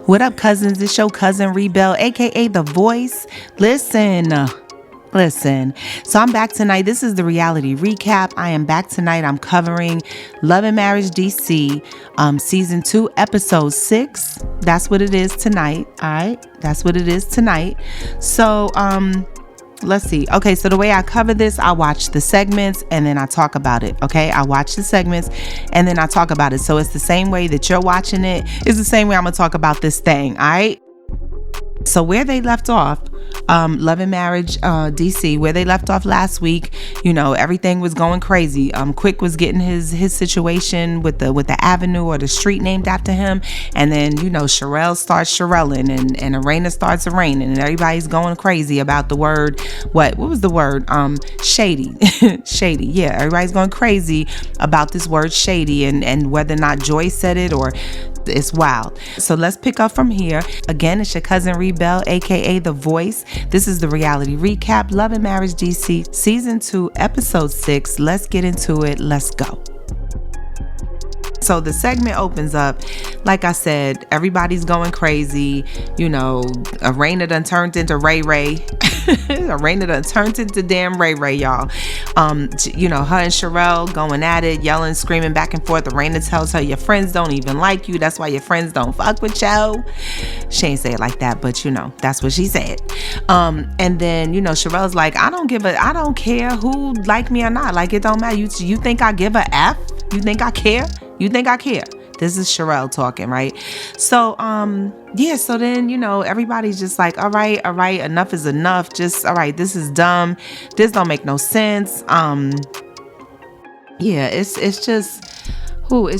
What up, cousins? It's your cousin Rebel, aka The Voice. Listen. So I'm back tonight. This is the reality recap. I am back tonight. I'm covering Love and Marriage DC, season 2, episode 6. That's what it is tonight. All right. That's what it is tonight. So, let's see. Okay, so the way I cover this, I watch the segments and then I talk about it. Okay, I watch the segments and then I talk about it. So it's the same way that you're watching it. It's the same way I'm gonna talk about this thing. All right. So where they left off, Love and Marriage DC, where they left off last week, everything was going crazy. Quick was getting his situation with the avenue or the street named after him, and then Sherelle starts Sherelling and Erana starts Erana, and everybody's going crazy about the word. What was the word? Shady. Shady. Yeah, everybody's going crazy about this word shady and whether or not Joy said it or. It's wild. So let's pick up from here. Again, it's your cousin Rebel, aka The Voice. This is the reality recap, Love and Marriage DC, season 2, episode 6. Let's get into it. Let's go. So the segment opens up, like I said, everybody's going crazy. Erana done turned into Ray Ray. Erana done turned into damn Ray Ray, y'all. Her and Sherelle going at it, yelling, screaming back and forth. Erana tells her, your friends don't even like you. That's why your friends don't fuck with you. She ain't say it like that, but that's what she said. And then, Sherelle's like, I don't care who like me or not. Like, it don't matter. You think I give a F? You think I care? You think I care? This is Sherelle talking, right? So, so then, everybody's just like, all right, enough is enough. Just, all right, this is dumb. This don't make no sense. It's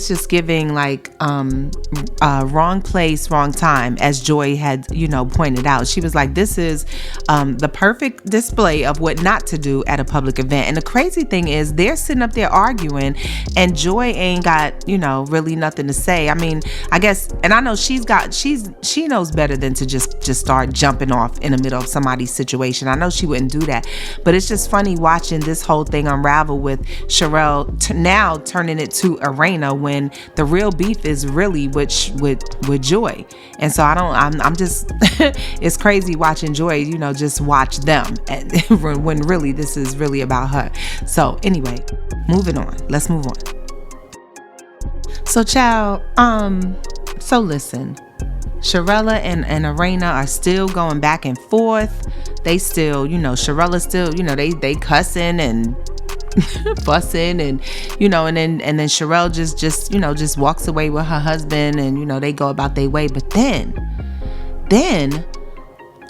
just giving like wrong place, wrong time, as Joy had pointed out. She was like, this is the perfect display of what not to do at a public event. And the crazy thing is they're sitting up there arguing and Joy ain't got really nothing to say. I mean, I guess, and I know she knows better than to just start jumping off in the middle of somebody's situation. I know she wouldn't do that, but it's just funny watching this whole thing unravel with Sherelle now turning it to Erana when the real beef is really with Joy. And so I'm just it's crazy watching Joy just watch them when really this is really about her. So anyway, moving on. Let's move on. So child, so listen, Sherella and Erana are still going back and forth. They still, Sherella still, they cussing and fussing and and then Sherelle just walks away with her husband and they go about their way. But then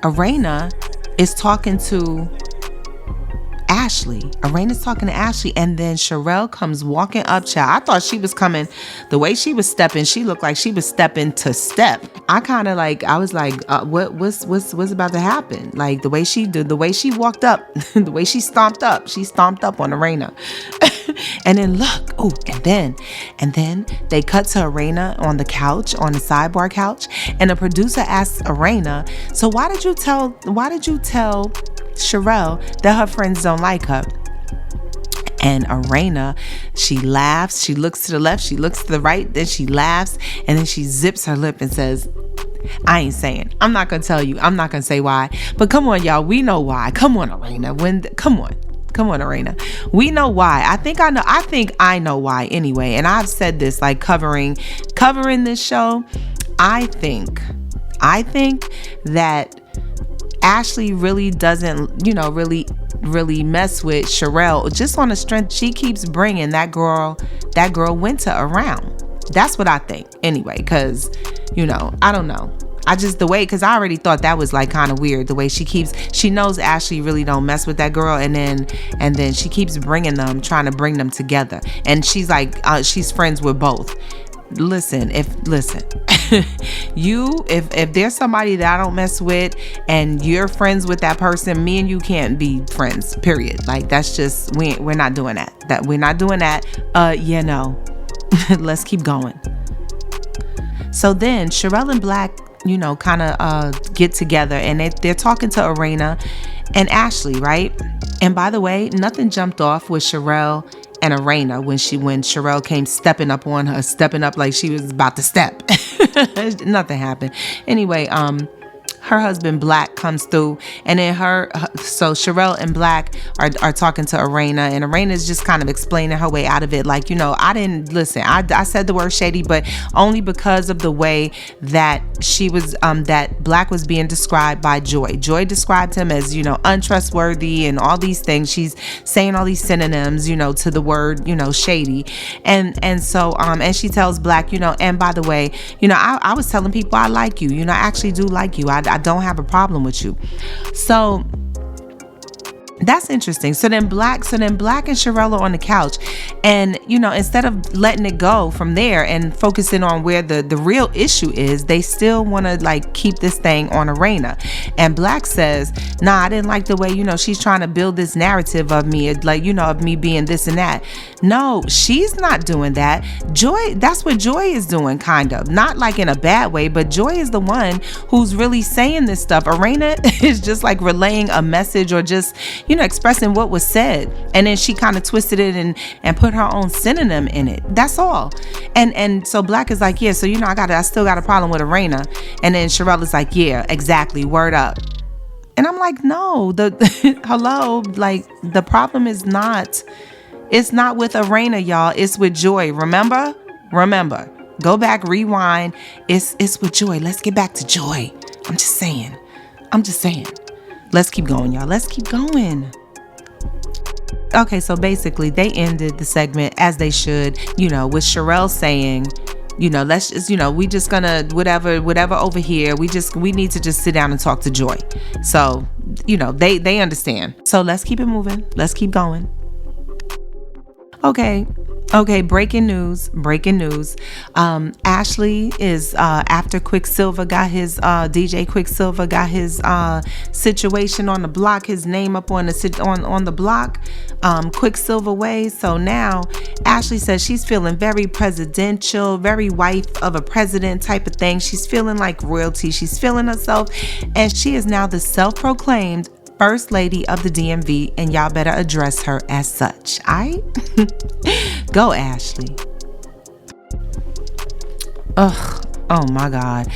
Erana is talking to Ashley. Elena's talking to Ashley, and then Sherelle comes walking up, child. I thought she was coming. The way she was stepping, she looked like she was stepping to step. I was like, what's about to happen? Like the way she walked up, the way she stomped up on Erana. And then look, and then they cut to Erana on the couch, on the sidebar couch, and the producer asks Erana, so why did you tell Sherelle that her friends don't like her? And Erana, she laughs, she looks to the left, she looks to the right, then she laughs, and then she zips her lip and says, I ain't saying. I'm not gonna tell you. I'm not gonna say why. But come on, y'all. We know why. Come on, Erana. Come on, Erana. We know why. I think I know why anyway. And I've said this, like covering this show. I think that Ashley really doesn't, really mess with Sherelle just on the strength she keeps bringing that girl Winter around. That's what I think anyway, because I don't know, because I already thought that was like kind of weird, the way she knows Ashley really don't mess with that girl, and then she keeps trying to bring them together, and she's like she's friends with both. Listen, if there's somebody that I don't mess with and you're friends with that person, me and you can't be friends, period. Like, that's just, we're not doing that. We're not doing that. Let's keep going. So then Sherelle and Black, kind of get together, and they're talking to Erana and Ashley, right? And by the way, nothing jumped off with Sherelle and Erana when Sherelle came stepping up on her, stepping up like she was about to step. Nothing happened. Anyway, her husband Black comes through, and then so Sherelle and Black are talking to Erana, and Erana is just kind of explaining her way out of it. Like, I didn't listen. I said the word shady, but only because of the way that she was, that Black was being described by Joy. Joy described him as, untrustworthy and all these things. She's saying all these synonyms, to the word, shady. And so, and she tells Black, and by the way, I was telling people I like you, I actually do like you. I don't have a problem with you. So that's interesting. So then Black and Sherelle are on the couch, and instead of letting it go from there and focusing on where the real issue is, they still want to keep this thing on Erana. And Black says, nah, I didn't like the way she's trying to build this narrative of me, of me being this and that. No, she's not doing that. Joy, that's what Joy is doing, kind of, not in a bad way, but Joy is the one who's really saying this stuff. Erana is just relaying a message, or just expressing what was said, and then she kind of twisted it and put her own synonym in it. That's all. And so Black is like, yeah, so I still got a problem with Erana. And then Sherelle is like, yeah, exactly, word up. And I'm like, no, hello, the problem is not, it's not with Erana, y'all, it's with Joy. Remember, go back, rewind. It's with Joy. Let's get back to Joy. I'm just saying. Let's keep going, y'all. Let's keep going. Okay, so basically they ended the segment as they should, with Sherelle saying, let's just, we just gonna, whatever over here, we need to just sit down and talk to Joy. So, they understand. So let's keep it moving. Let's keep going. Okay, breaking news. Ashley is, after Quicksilver got his, DJ Quicksilver got his situation on the block, his name up on the block, Quicksilver way. So now Ashley says she's feeling very presidential, very wife of a president type of thing. She's feeling like royalty. She's feeling herself, and she is now the self-proclaimed First Lady of the DMV, and y'all better address her as such. Aight? Go, Ashley. Ugh. Oh my God.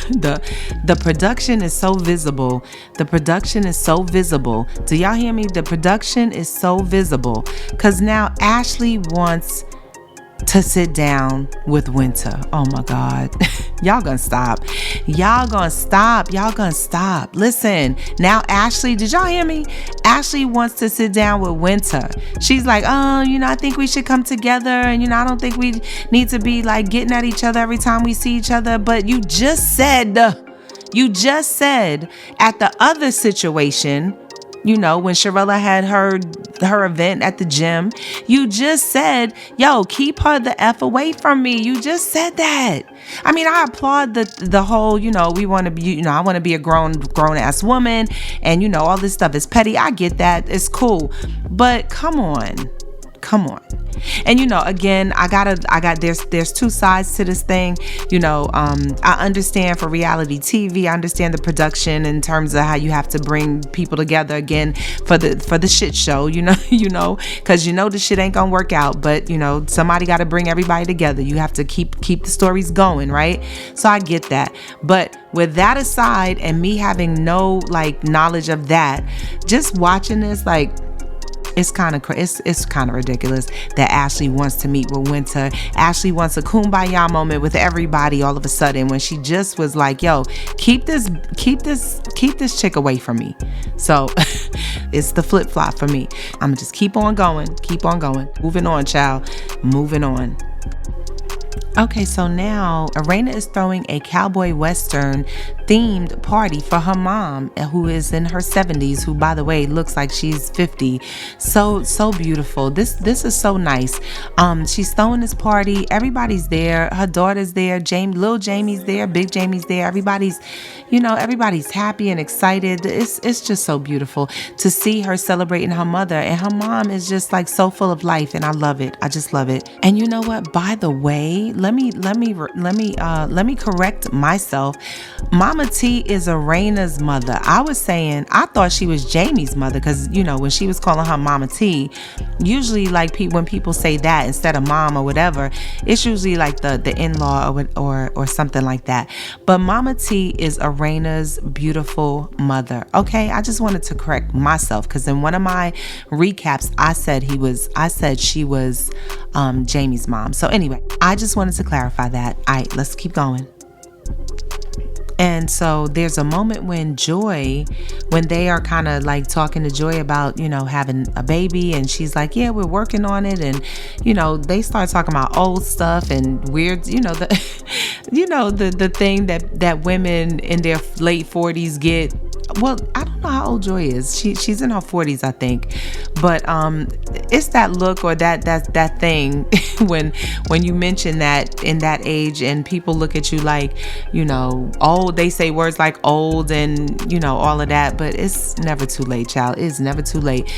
The production is so visible. Do y'all hear me? The production is so visible, because now Ashley wants to sit down with Winter. Oh my God. Y'all gonna stop. Listen, now Ashley, did y'all hear me? Ashley wants to sit down with Winter. She's like, oh, I think we should come together, and I don't think we need to be getting at each other every time we see each other. But you just said at the other situation, when Sherella had her event at the gym, you just said, yo, keep her the F away from me. You just said that. I mean, I applaud the whole, we want to be, I want to be a grown ass woman, and all this stuff is petty. I get that. It's cool. But come on. And again, there's two sides to this thing. I understand for reality TV, I understand the production in terms of how you have to bring people together again for the shit show, because the shit ain't gonna work out, but somebody got to bring everybody together. You have to keep the stories going, right? So I get that. But with that aside, and me having no knowledge of that, just watching this, it's kind of ridiculous that Ashley wants to meet with Winter. Ashley wants a kumbaya moment with everybody all of a sudden, when she just was like, yo, keep this chick away from me. So it's the flip-flop for me. I'm gonna just keep on going. Moving on, child. Moving on. Okay, so now Erana is throwing a cowboy western themed party for her mom, who is in her 70s, who, by the way, looks like she's 50. So beautiful. This is so nice. She's throwing this party. Everybody's there. Her daughter's there. Little Jamie's there. Big Jamie's there. Everybody's happy and excited. It's just so beautiful to see her celebrating her mother, and her mom is just so full of life, and I love it. I just love it. And you know what? By the way, let let me correct myself. Mama T is Arena's mother. I thought she was Jamie's mother, because when she was calling her Mama T, usually like when people say that instead of mom or whatever, it's usually like the in-law or something like that. But Mama T is Arena's beautiful mother. Okay, I just wanted to correct myself, because in one of my recaps I said she was Jamie's mom. So anyway, I just wanted to clarify that. All right, let's keep going. And so there's a moment when they are kind of like talking to Joy about, having a baby, and she's like, yeah, we're working on it. And, they start talking about old stuff and weird, the thing that women in their late 40s get. Well, I don't know how old Joy is. She's in her 40s, I think. But it's that look or that thing when you mention that in that age and people look at you like, old. They say words like old and, all of that. But it's never too late, child. It's never too late.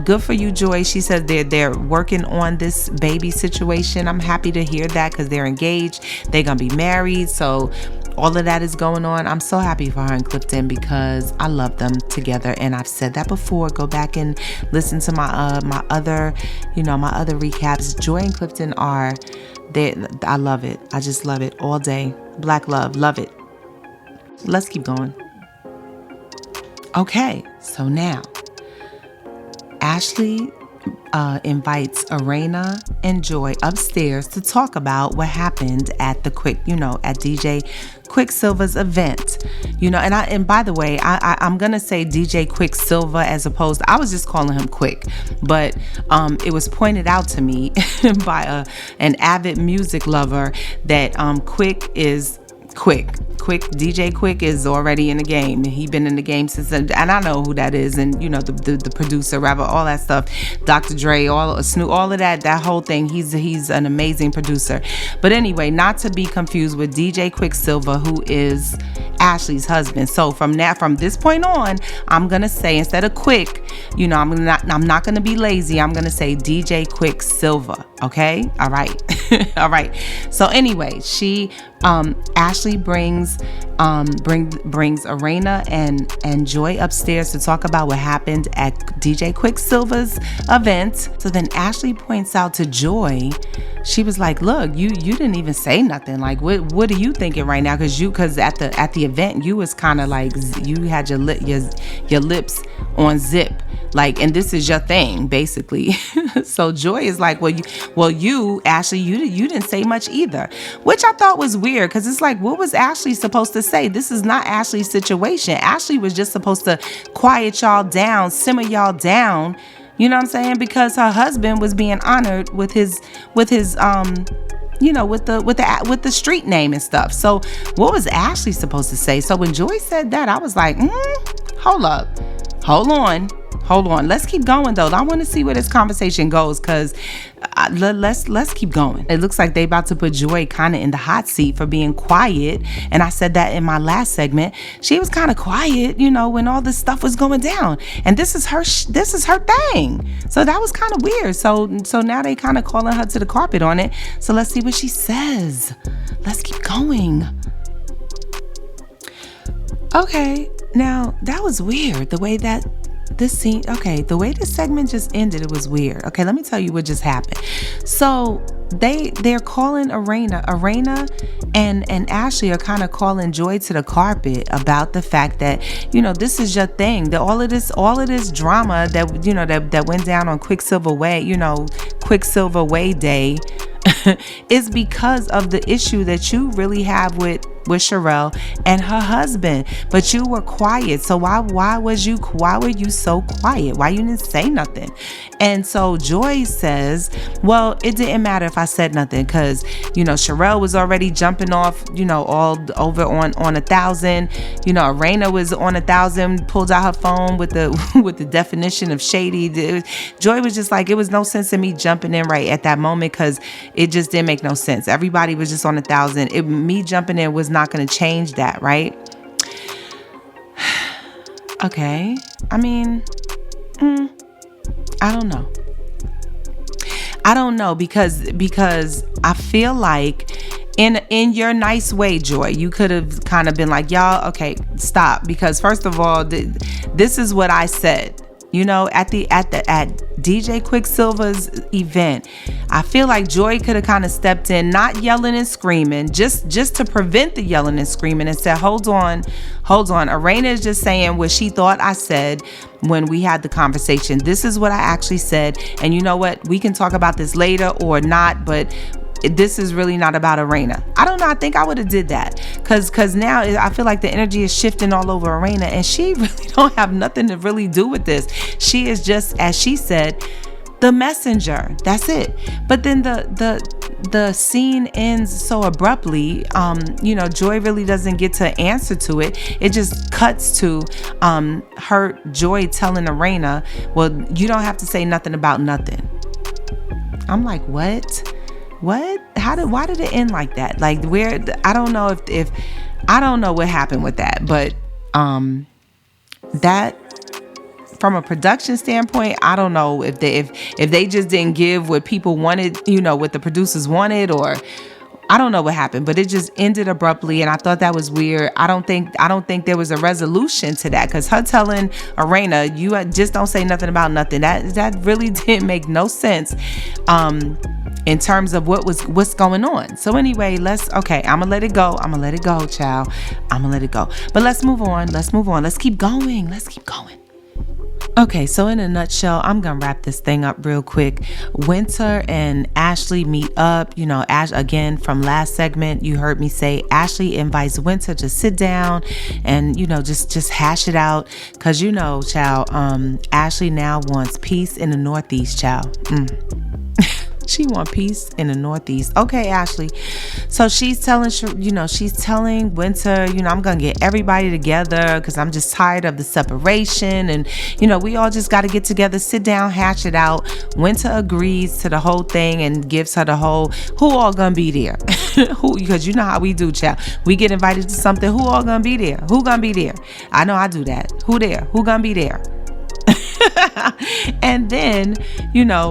Good for you, Joy. She says they're working on this baby situation. I'm happy to hear that, because they're engaged. They're going to be married. So all of that is going on. I'm so happy for her and Clifton, because I love them together. And I've said that before. Go back and listen to my other recaps. Joy and Clifton I love it. I just love it all day. Black love. Love it. Let's keep going. Okay, so now Ashley invites Erana and Joy upstairs to talk about what happened at the at DJ Quicksilver's event. And by the way, I'm gonna say DJ Quicksilver as opposed I was just calling him Quick, but it was pointed out to me by an avid music lover that Quick is Quick. DJ Quick is already in the game. He been in the game since, and I know who that is, and the producer, rapper, all that stuff, Dr. Dre, Snoop, all of that whole thing. He's an amazing producer. But anyway, not to be confused with DJ Quicksilver, who is Ashley's husband. So from this point on, I'm gonna say, instead of Quick, I'm not gonna be lazy. I'm gonna say DJ Quicksilver. Okay, all right. All right. So anyway, Ashley brings Erana and Joy upstairs to talk about what happened at DJ Quicksilver's event. So then Ashley points out to Joy, she was like, look, you didn't even say nothing. Like, what are you thinking right now? Because at the event, you was kind of like, you had your lips on zip. Like, and this is your thing, basically. So Joy is like, you Ashley, you didn't say much either, which I thought was weird, because it's like, what was Ashley supposed to say? This is not Ashley's situation. Ashley was just supposed to quiet y'all down, simmer y'all down. You know what I'm saying? Because her husband was being honored with his with the street name and stuff. So what was Ashley supposed to say? So when Joy said that, I was like, hold on. Let's keep going though. I want to see where this conversation goes, because let's keep going. It looks like they about to put Joy kind of in the hot seat for being quiet. And I said that in my last segment. She was kind of quiet, when all this stuff was going down. And this is her thing. So that was kind of weird. So now they kind of calling her to the carpet on it. So let's see what she says. Let's keep going. Okay, now that was weird. The way that the way this segment just ended, it was weird. Okay, let me tell you what just happened. So they're calling Erana and Ashley are kind of calling Joy to the carpet about the fact that, this is your thing. That all of this drama that went down on Quicksilver Way Day is because of the issue that you really have with Sherelle and her husband, but you were quiet. So why were you so quiet? Why you didn't say nothing? And so Joy says, well, it didn't matter if I said nothing, because Sherelle was already jumping off all over on 1,000. Erana was on 1,000, pulled out her phone with the definition of shady. Joy was just like, it was no sense in me jumping in right at that moment, because it just didn't make no sense. Everybody was just on 1,000. Me jumping in was not going to change that, right? Okay. I mean, I don't know because I feel like in your nice way, Joy. You could have kind of been like, y'all, okay, stop, because first of all, this is what I said. At DJ Quicksilver's event, I feel like Joy could have kind of stepped in, not yelling and screaming, just to prevent the yelling and screaming, and said, hold on. Erana is just saying what she thought I said when we had the conversation. This is what I actually said. And you know what? We can talk about this later or not, but this is really not about Erana. I don't know. I think I would have did that because now I feel like the energy is shifting all over Erana, and she really don't have nothing to really do with this. She is just, as she said, the messenger. That's it. But then the scene ends so abruptly. Joy really doesn't get to answer to it. It just cuts to her, Joy, telling Erana, well, you don't have to say nothing about nothing. I'm like, what? Why did it end like that? Like, where? I don't know if I don't know what happened with that, but that, from a production standpoint, I don't know if they just didn't give what people wanted, what the producers wanted, or I don't know what happened, but it just ended abruptly, and I thought that was weird. I don't think there was a resolution to that, because her telling Erana, you just don't say nothing about nothing, that really didn't make no sense in terms of what's going on. So anyway, I'm gonna let it go, child. I'm gonna let it go. But let's move on. Let's keep going. Okay, so in a nutshell, I'm going to wrap this thing up real quick. Winter and Ashley meet up. Ash, again, from last segment, you heard me say Ashley invites Winter to sit down and, just hash it out. Because, child, Ashley now wants peace in the Northeast, child. She want peace in the Northeast. Okay, Ashley. So she's telling Winter, I'm going to get everybody together because I'm just tired of the separation. And, we all just got to get together, sit down, hash it out. Winter agrees to the whole thing and gives her the whole, who all going to be there? Because you know how we do, child. We get invited to something. Who all going to be there? Who going to be there? I know I do that. Who there? Who going to be there? And then,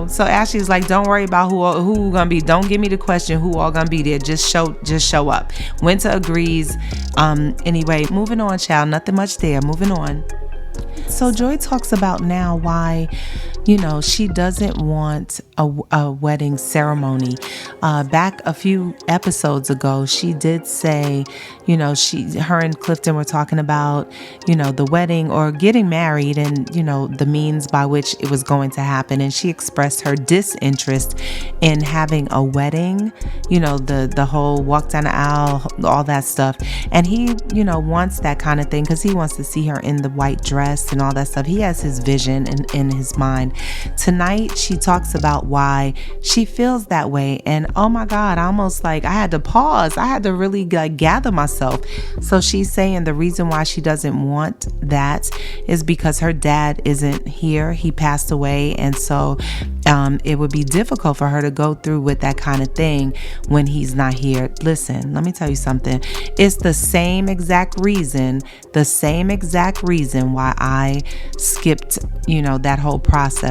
so Ashley's like, don't worry about who gonna be. Don't give me the question who all gonna be there. Just show up. Winter agrees. Anyway, moving on, child. Nothing much there. Moving on. So Joy talks about now why, she doesn't want a wedding ceremony. Back a few episodes ago, she did say, her and Clifton were talking about, the wedding or getting married and, the means by which it was going to happen. And she expressed her disinterest in having a wedding, the whole walk down the aisle, all that stuff. And he, wants that kind of thing because he wants to see her in the white dress and all that stuff. He has his vision in his mind. Tonight, she talks about why she feels that way. And oh my God, I had to pause. I had to really gather myself. So she's saying the reason why she doesn't want that is because her dad isn't here. He passed away. And so it would be difficult for her to go through with that kind of thing when he's not here. Listen, let me tell you something. It's the same exact reason why I skipped, that whole process.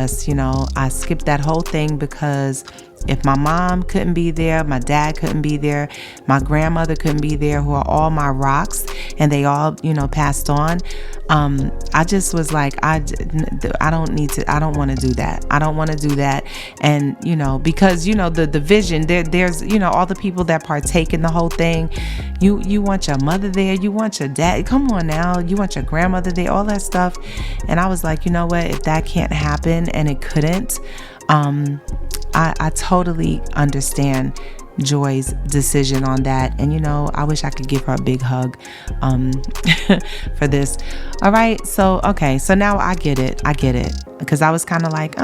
I skipped that whole thing because if my mom couldn't be there, my dad couldn't be there, my grandmother couldn't be there, who are all my rocks, and they all, passed on. I just was like, I don't want to do that. I don't want to do that. And, because, the vision, there's, all the people that partake in the whole thing. You want your mother there. You want your dad. Come on now. You want your grandmother there, all that stuff. And I was like, you know what? If that can't happen, and it couldn't, I totally understand Joy's decision on that. And, I wish I could give her a big hug for this. All right. So, okay. So now I get it. Because I was kind of like,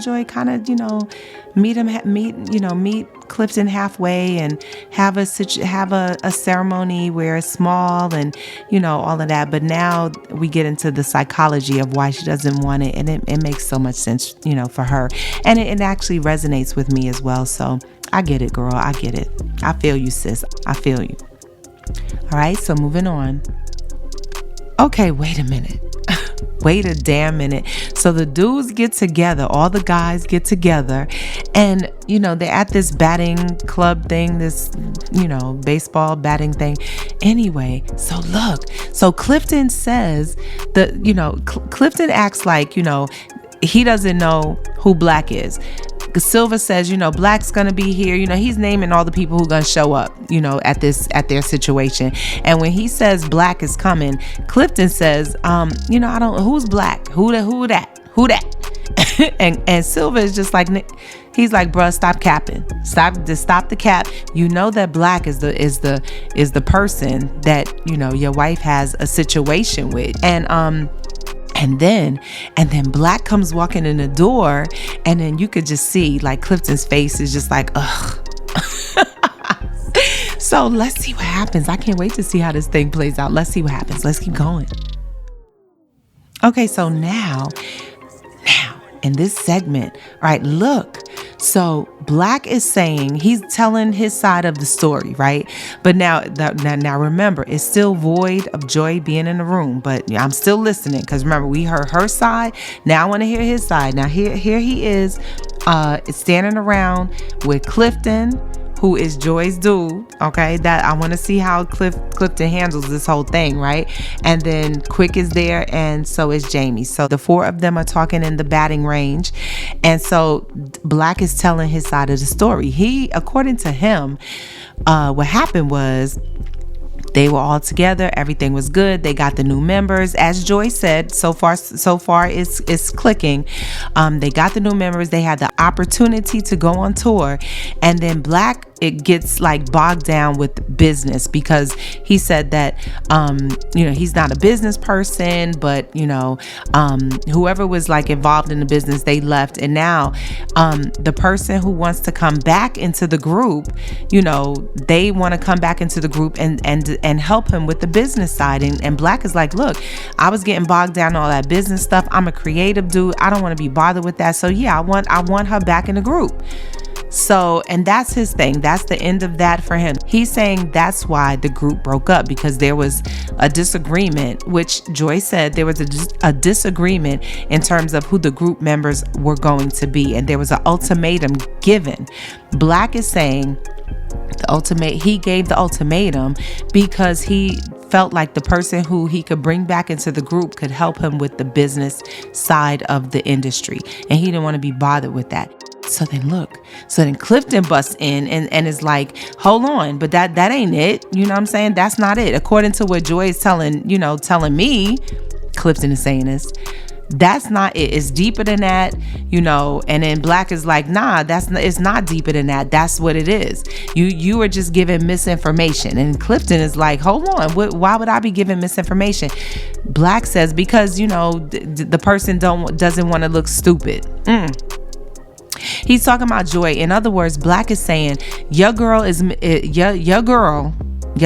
Joy, kind of, meet Clifton halfway and have a ceremony where it's small and, all of that. But now we get into the psychology of why she doesn't want it. And it makes so much sense, for her. And it actually resonates with me as well. So I get it, girl. I get it. I feel you, sis. I feel you. All right. So moving on. Okay. Wait a minute. wait a damn minute. So the dudes get together, all the guys get together, and they're at this batting club thing, this baseball batting thing. Anyway, so look, so Clifton says Clifton acts like he doesn't know who Black is. Silver says, Black's gonna be here. He's naming all the people who gonna show up, at their situation. And when he says Black is coming, Clifton says, I don't, who's Black? Who that? and Silver is just like, he's like, bruh, stop capping. Stop the cap. That Black is the person that, your wife has a situation with. And then Black comes walking in the door, and then you could just see like Clifton's face is just like, ugh. So let's see what happens. I can't wait to see how this thing plays out. Let's see what happens. Let's keep going. Okay, so now in this segment, all right, look. So Black is saying, he's telling his side of the story, right? But now remember, it's still void of Joy being in the room, but I'm still listening, because remember, we heard her side. Now I want to hear his side. Now here he is, standing around with Clifton, who is Joy's dude, okay? That I want to see how Clifton handles this whole thing, right? And then Quick is there, and so is Jamie. So the four of them are talking in the batting range, and so Black is telling his side of the story. According to him, what happened was, they were all together. Everything was good. They got the new members. As Joy said, so far it's clicking. They got the new members. They had the opportunity to go on tour. And then Black, it gets like bogged down with business, because he said that, he's not a business person, but, whoever was like involved in the business, they left. And now the person who wants to come back into the group, they want to come back into the group and help him with the business side. And Black is like, look, I was getting bogged down in all that business stuff. I'm a creative dude. I don't want to be bothered with that. So yeah, I want her back in the group. So, and that's his thing. That's the end of that for him. He's saying that's why the group broke up, because there was a disagreement, which Joy said there was a disagreement in terms of who the group members were going to be. And there was an ultimatum given. Black is saying he gave the ultimatum because he felt like the person who he could bring back into the group could help him with the business side of the industry. And he didn't want to be bothered with that. So then Clifton busts in and is like, hold on, but that ain't it. You know what I'm saying? That's not it. According to what Joy is telling me, Clifton is saying this. That's not it. It's deeper than that, and then Black is like, nah, it's not deeper than that. That's what it is. You are just giving misinformation. And Clifton is like, hold on, why would I be giving misinformation? Black says, because, the person doesn't want to look stupid. He's talking about Joy. In other words, Black is saying your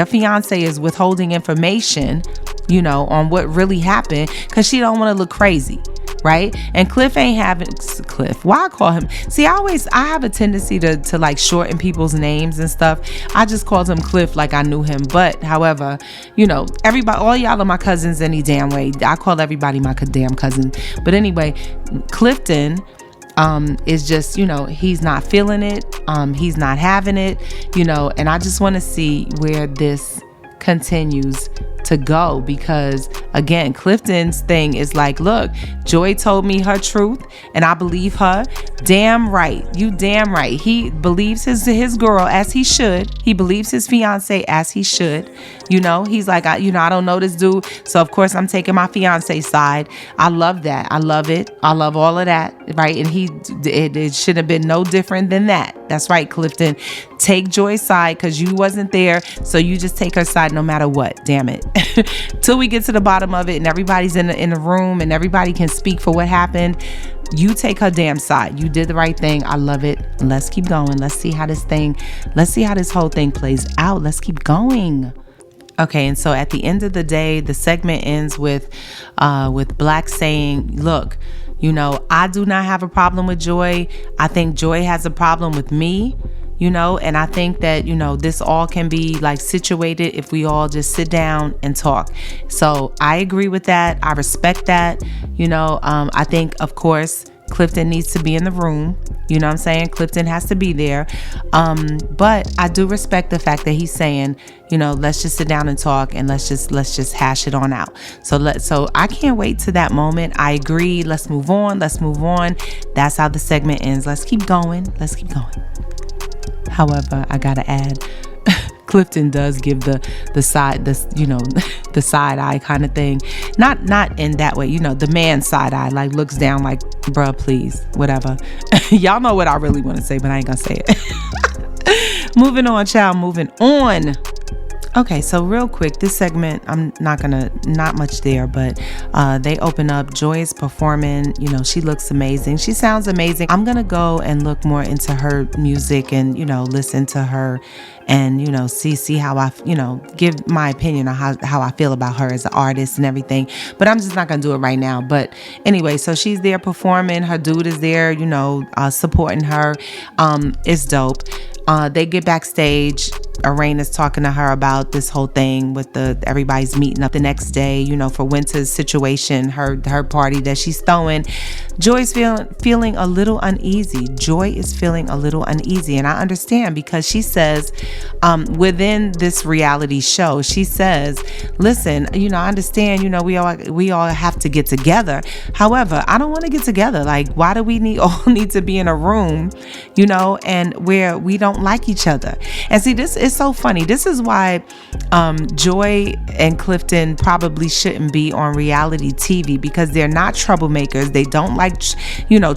fiance is withholding information, on what really happened, because she don't want to look crazy, right? And Cliff ain't having Cliff. Why I call him? See, I have a tendency to like shorten people's names and stuff. I just called him Cliff like I knew him. But however, everybody, all y'all are my cousins any damn way. I call everybody my damn cousin. But anyway, Clifton is just, he's not feeling it. He's not having it, and I just want to see where this continues to go, because again, Clifton's thing is like, look, Joy told me her truth and I believe her. Damn right. You damn right. He believes his girl as he should. He believes his fiance as he should. He's like, I don't know this dude, so of course I'm taking my fiance side. I love that. I love it. I love all of that, right? And it should have been no different than that. That's right, Clifton. Take Joy's side, because you wasn't there, so you just take her side no matter what. Damn it. Till we get to the bottom of it and everybody's in the room and everybody can speak for what happened. You take her damn side. You did the right thing. I love it. Let's keep going. Let's see how this whole thing plays out. Let's keep going. Okay, and so at the end of the day, the segment ends with Black saying, look, I do not have a problem with Joy. I think Joy has a problem with me. and I think that, this all can be like situated if we all just sit down and talk. So I agree with that. I respect that. I think, of course, Clifton needs to be in the room. You know what I'm saying? Clifton has to be there. But I do respect the fact that he's saying, let's just sit down and talk and let's just hash it on out. So I can't wait to that moment. I agree. Let's move on. That's how the segment ends. Let's keep going. However, I gotta add, Clifton does give the side, the side eye kind of thing. Not in that way, the man side eye, like looks down like, bruh, please, whatever. Y'all know what I really want to say, but I ain't gonna say it. Moving on, child, moving on. Okay, so real quick, this segment, I'm not much there, but they open up. Joy is performing. She looks amazing. She sounds amazing. I'm going to go and look more into her music and, listen to her and, see how I, give my opinion on how I feel about her as an artist and everything. But I'm just not going to do it right now. But anyway, so she's there performing. Her dude is there, supporting her. It's dope. They get backstage. Erana's talking to her about this whole thing with everybody's meeting up the next day, for Winter's situation, her party that she's throwing. Joy's feeling a little uneasy. Joy is feeling a little uneasy, and I understand because she says, within this reality show, she says, "Listen, I understand. We all have to get together. However, I don't want to get together. Like, why do we all need to be in a room, and where we don't like each other?" And see, this is so funny. This is why Joy and Clifton probably shouldn't be on reality TV, because they're not troublemakers. They don't like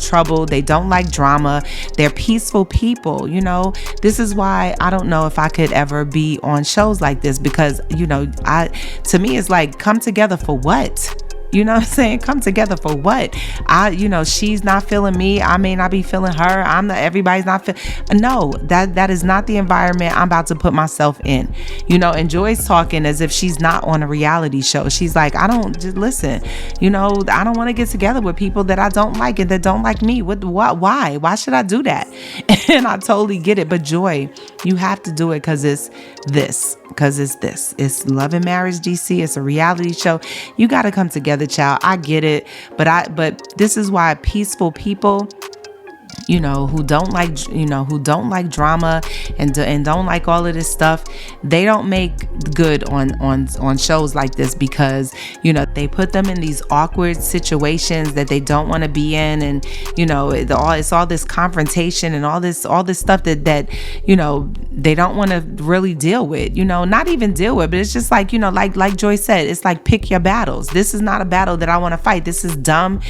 trouble. They don't like drama. They're peaceful people. This is why I don't know if I could ever be on shows like this, because to me it's like, come together for what? You know what I'm saying? Come together for what? She's not feeling me. I may not be feeling her. Everybody's not feeling. No, that is not the environment I'm about to put myself in. And Joy's talking as if she's not on a reality show. She's like, I don't want to get together with people that I don't like and that don't like me. What? Why should I do that? And I totally get it. But Joy, you have to do it because it's this. It's Love and Marriage DC. It's a reality show. You got to come together, child. I get it, but this is why peaceful people, who don't like drama and don't like all of this stuff, they don't make good on shows like this, because they put them in these awkward situations that they don't want to be in, and it's all this confrontation and all this stuff that they don't want to really deal with, not even deal with, but it's just like like Joy said, it's like, pick your battles. This is not a battle that I want to fight. This is dumb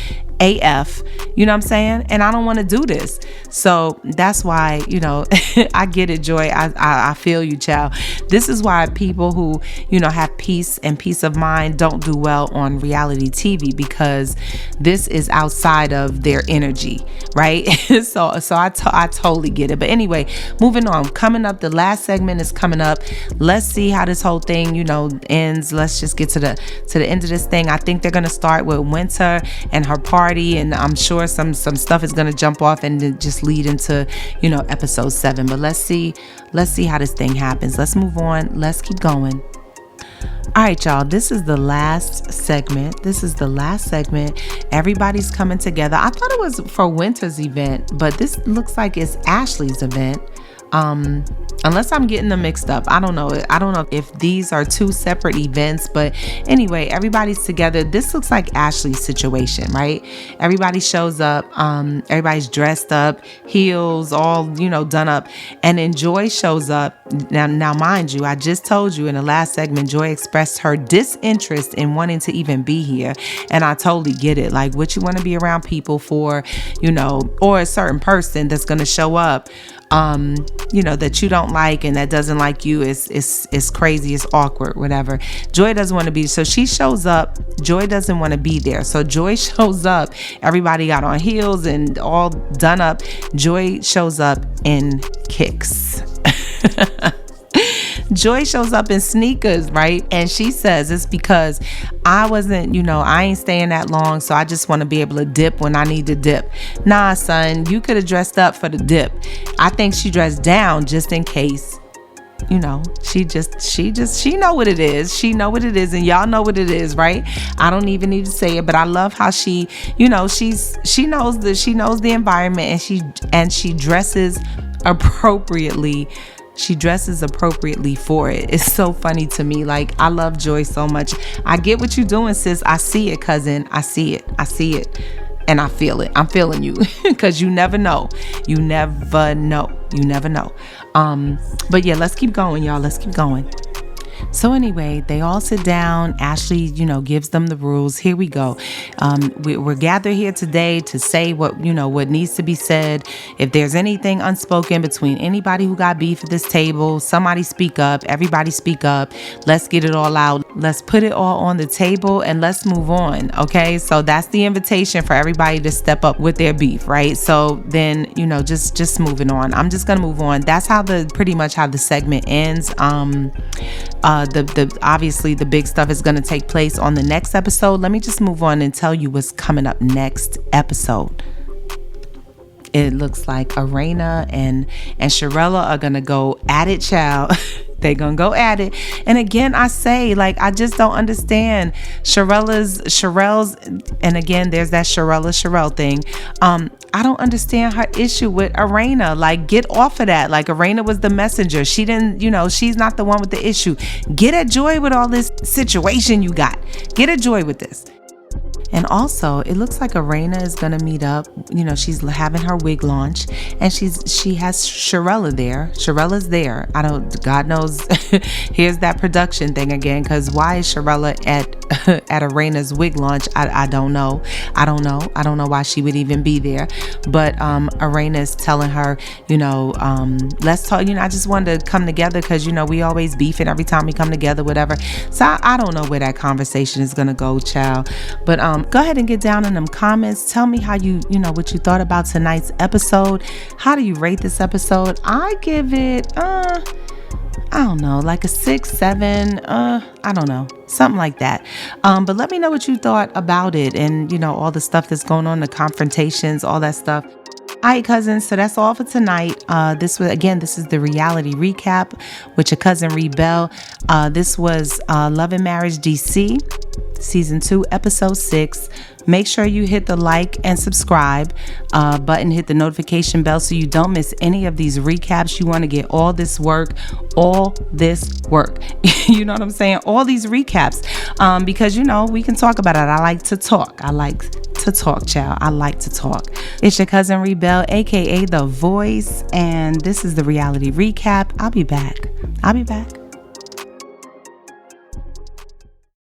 AF, you know what I'm saying? And I don't want to do this. So that's why, I get it, Joy. I feel you, child. This is why people who, have peace and peace of mind don't do well on reality TV, because this is outside of their energy, right? so I totally get it. But anyway, moving on. Coming up, the last segment is coming up. Let's see how this whole thing, ends. Let's just get to the end of this thing. I think they're going to start with Winter and her party, and I'm sure some stuff is going to jump off and then just lead into episode 7. But let's see how this thing happens. Let's move on. Let's keep going. All right, y'all, this is the last segment. Everybody's coming together. I thought it was for Winter's event, but this looks like it's Ashley's event. Unless I'm getting them mixed up. I don't know if these are two separate events, but anyway, everybody's together. This looks like Ashley's situation, right? Everybody shows up. Everybody's dressed up, heels, all, done up. And then Joy shows up. Now, mind you, I just told you in the last segment, Joy expressed her disinterest in wanting to even be here. And I totally get it. Like, what you want to be around people for, or a certain person that's going to show up, that you don't like and that doesn't like you is crazy, it's awkward, whatever. Joy doesn't want to be, so she shows up. Joy doesn't want to be there, so Joy shows up. Everybody got on heels and all done up. Joy shows up in kicks. Joy shows up in sneakers, right? And she says it's because I wasn't, I ain't staying that long, so I just want to be able to dip when I need to dip. Nah, son, you could have dressed up for the dip. I think she dressed down just in case. She know what it is. She know what it is, and y'all know what it is, right? I don't even need to say it, but I love how she knows the environment, and she dresses appropriately. She dresses appropriately for it. It's so funny to me. Like, I love Joy so much. I get what you're doing, sis. I see it, cousin. I see it. And I feel it. I'm feeling you because you never know. You never know. But yeah, let's keep going, y'all. Let's keep going. So anyway, they all sit down. Ashley, gives them the rules. Here we go. We're gathered here today to say what needs to be said. If there's anything unspoken between anybody who got beef at this table, somebody speak up. Everybody speak up. Let's get it all out. Let's put it all on the table and let's move on. Okay. So that's the invitation for everybody to step up with their beef, right? So then, just moving on. I'm just going to move on. That's pretty much how the segment ends. Obviously the big stuff is going to take place on the next episode. Let me just move on and tell you what's coming up next episode. It looks like Erana and Sharella are going to go at it, child. They're going to go at it. And again, I say, I just don't understand Sherelle's, and again, there's that Sherelle thing. I don't understand her issue with Erana. Get off of that. Erana was the messenger. She didn't, she's not the one with the issue. Get at Joy with all this situation you got. Get at Joy with this. And also, it looks like Erana is going to meet up. She's having her wig launch, and she has Sharella there. Sharella's there. God knows, here's that production thing again, because why is Sharella at Erana's wig launch? I don't know. I don't know why she would even be there. But Erana is telling her, let's talk. I just wanted to come together because, we always beefing every time we come together, whatever. So I don't know where that conversation is going to go, child. But go ahead and get down in them comments. Tell me how what you thought about tonight's episode. How do you rate this episode? I give it, I don't know, a 6, 7, I don't know, something like that. But let me know what you thought about it and, all the stuff that's going on, the confrontations, all that stuff. All right, cousins. So that's all for tonight. This is the reality recap with your cousin Rebel. This was Love and Marriage DC, season 2, episode 6. Make sure you hit the like and subscribe button, hit the notification bell so you don't miss any of these recaps. You want to get all this work. You know what I'm saying? All these recaps because, we can talk about it. I like to talk. Child. I like to talk. It's your cousin Rebel, aka The Voice, and this is the reality recap. I'll be back.